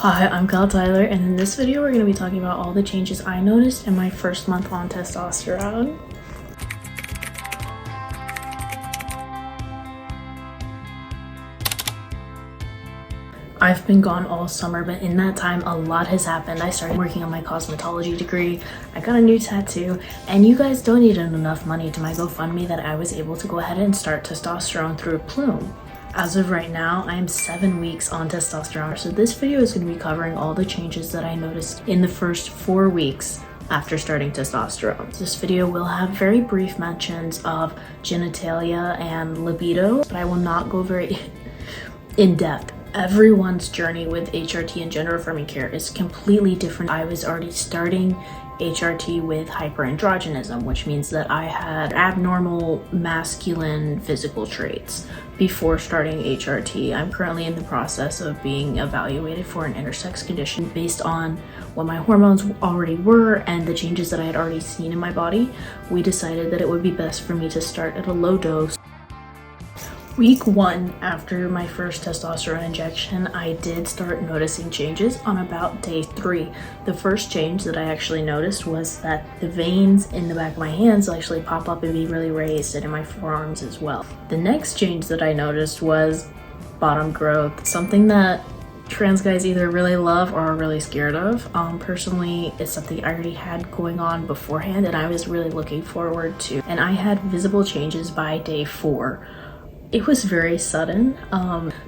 Hi, I'm Kyle Tyler, and in this video we're going to be talking about all the changes I noticed in my first month on testosterone. I've been gone all summer, but in that time a lot has happened. I started working on my cosmetology degree, I got a new tattoo, and you guys donated enough money to my GoFundMe that I was able to go ahead and start testosterone through Plume. As of right now, I am 7 weeks on testosterone, so this video is going to be covering all the changes that I noticed in the first 4 weeks after starting testosterone. This video will have very brief mentions of genitalia and libido, but I will not go very in depth. Everyone's journey with HRT and gender affirming care is completely different. I was already starting HRT with hyper-androgenism, which means that I had abnormal masculine physical traits before starting HRT. I'm currently in the process of being evaluated for an intersex condition based on what my hormones already were and the changes that I had already seen in my body. We decided that it would be best for me to start at a low dose. Week 1 after my first testosterone injection, I did start noticing changes on about day 3. The first change that I actually noticed was that the veins in the back of my hands actually pop up and be really raised, and in my forearms as well. The next change that I noticed was bottom growth, something that trans guys either really love or are really scared of. Personally, it's something I already had going on beforehand and I was really looking forward to. And I had visible changes by day 4. It was very sudden.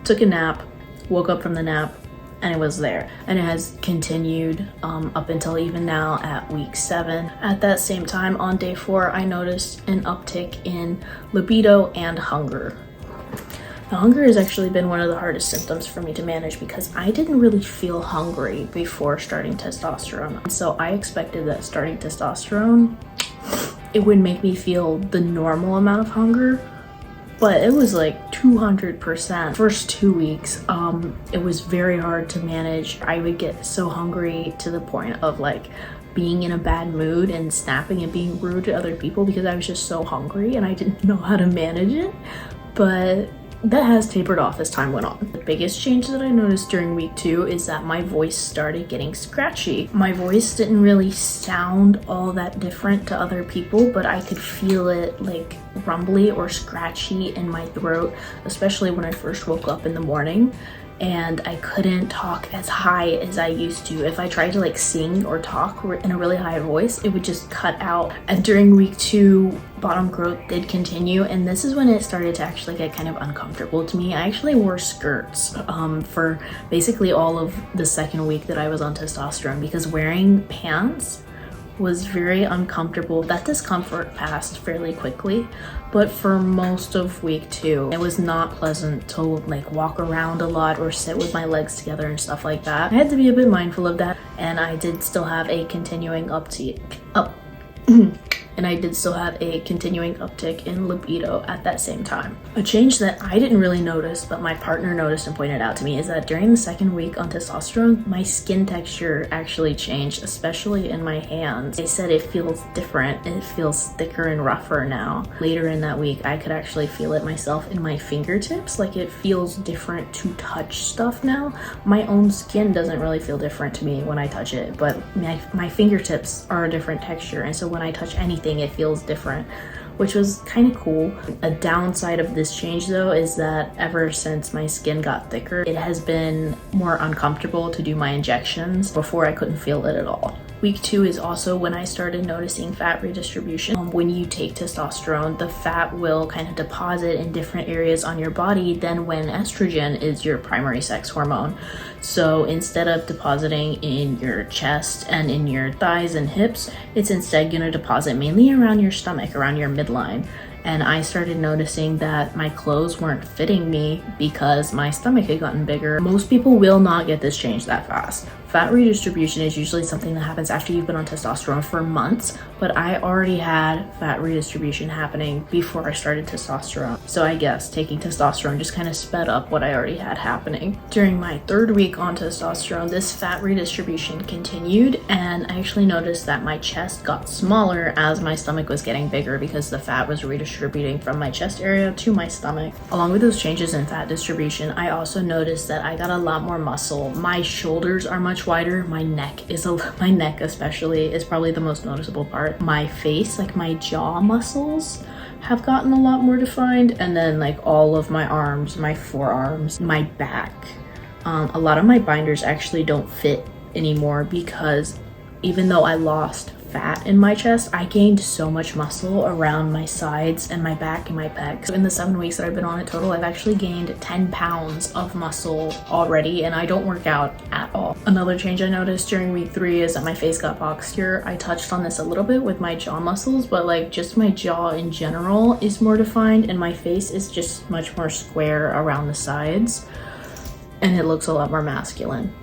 Took a nap, woke up from the nap, and it was there. And it has continued up until even now at week 7. At that same time, on day 4, I noticed an uptick in libido and hunger. The hunger has actually been one of the hardest symptoms for me to manage because I didn't really feel hungry before starting testosterone. So I expected that starting testosterone, it would make me feel the normal amount of hunger, but it was like 200%. First 2 weeks, it was very hard to manage. I would get so hungry to the point of like being in a bad mood and snapping and being rude to other people because I was just so hungry and I didn't know how to manage it. But that has tapered off as time went on. The biggest change that I noticed during week 2 is that my voice started getting scratchy. My voice didn't really sound all that different to other people, but I could feel it like rumbly or scratchy in my throat, especially when I first woke up in the morning. And I couldn't talk as high as I used to. If I tried to like sing or talk in a really high voice, it would just cut out. And during week 2, bottom growth did continue, and this is when it started to actually get kind of uncomfortable to me. I actually wore skirts for basically all of the second week that I was on testosterone because wearing pants was very uncomfortable. That discomfort passed fairly quickly, but for most of week 2, it was not pleasant to like walk around a lot or sit with my legs together and stuff like that. I had to be a bit mindful of that, and I did still have a continuing uptick in libido at that same time. A change that I didn't really notice, but my partner noticed and pointed out to me, is that during the second week on testosterone, my skin texture actually changed, especially in my hands. They said it feels different. It feels thicker and rougher now. Later in that week, I could actually feel it myself in my fingertips. Like it feels different to touch stuff now. My own skin doesn't really feel different to me when I touch it, but my fingertips are a different texture, and so when I touch anything, it feels different, which was kind of cool. A downside of this change though is that ever since my skin got thicker, it has been more uncomfortable to do my injections. Before I couldn't feel it at all. Week 2 is also when I started noticing fat redistribution. When you take testosterone, the fat will kind of deposit in different areas on your body than when estrogen is your primary sex hormone. So instead of depositing in your chest and in your thighs and hips, it's instead going to deposit mainly around your stomach, around your midline. And I started noticing that my clothes weren't fitting me because my stomach had gotten bigger. Most people will not get this change that fast. fat redistribution is usually something that happens after you've been on testosterone for months, but I already had fat redistribution happening before I started testosterone. So I guess taking testosterone just kind of sped up what I already had happening. During my 3rd week on testosterone, this fat redistribution continued, and I actually noticed that my chest got smaller as my stomach was getting bigger because the fat was redistributing from my chest area to my stomach. Along with those changes in fat distribution, I also noticed that I got a lot more muscle. My shoulders are much wider. My neck especially is probably the most noticeable part. My face, like my jaw muscles, have gotten a lot more defined, and then like all of my arms, my forearms, my back. A lot of my binders actually don't fit anymore because even though I lost fat in my chest, I gained so much muscle around my sides and my back and my pecs. So in the 7 weeks that I've been on it total, I've actually gained 10 pounds of muscle already, and I don't work out at all. Another change I noticed during week 3 is that my face got boxier. I touched on this a little bit with my jaw muscles, but like just my jaw in general is more defined, and my face is just much more square around the sides, and it looks a lot more masculine.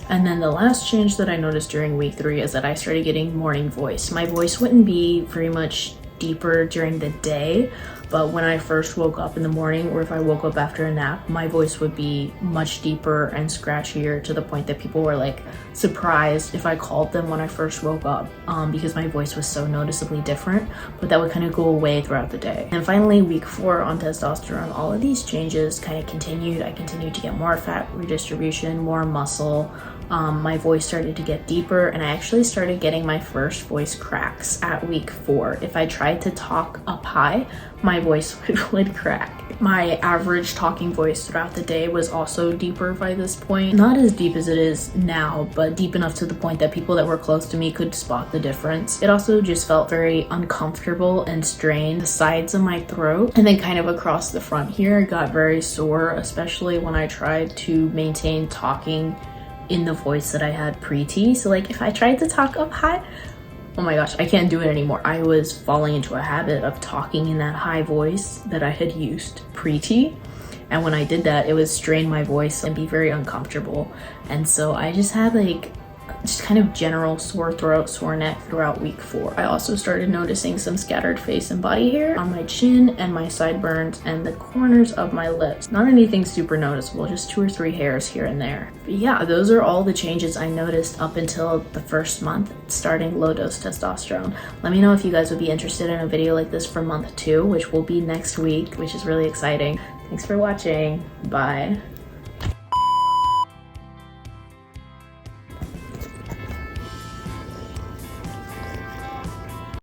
And then the last change that I noticed during week 3 is that I started getting morning voice. My voice wouldn't be very much deeper during the day, but when I first woke up in the morning, or if I woke up after a nap, my voice would be much deeper and scratchier to the point that people were like surprised if I called them when I first woke up, because my voice was so noticeably different, but that would kind of go away throughout the day. And finally, week 4 on testosterone, all of these changes kind of continued. I continued to get more fat redistribution, more muscle. My voice started to get deeper, and I actually started getting my first voice cracks at week 4. If I tried to talk up high, my voice would crack. My average talking voice throughout the day was also deeper by this point. Not as deep as it is now, but deep enough to the point that people that were close to me could spot the difference. It also just felt very uncomfortable and strained. The sides of my throat and then kind of across the front here got very sore, especially when I tried to maintain talking in the voice that I had pre-T. So like if I tried to talk up high, oh my gosh, I can't do it anymore. I was falling into a habit of talking in that high voice that I had used pre-T. And when I did that, it would strain my voice and be very uncomfortable. And so I just had like just kind of general sore throat, sore neck throughout week 4. I also started noticing some scattered face and body hair on my chin and my sideburns and the corners of my lips. Not anything super noticeable, just 2 or 3 hairs here and there. But yeah, those are all the changes I noticed up until the first month starting low dose testosterone. Let me know if you guys would be interested in a video like this for month 2, which will be next week, which is really exciting. Thanks for watching. Bye.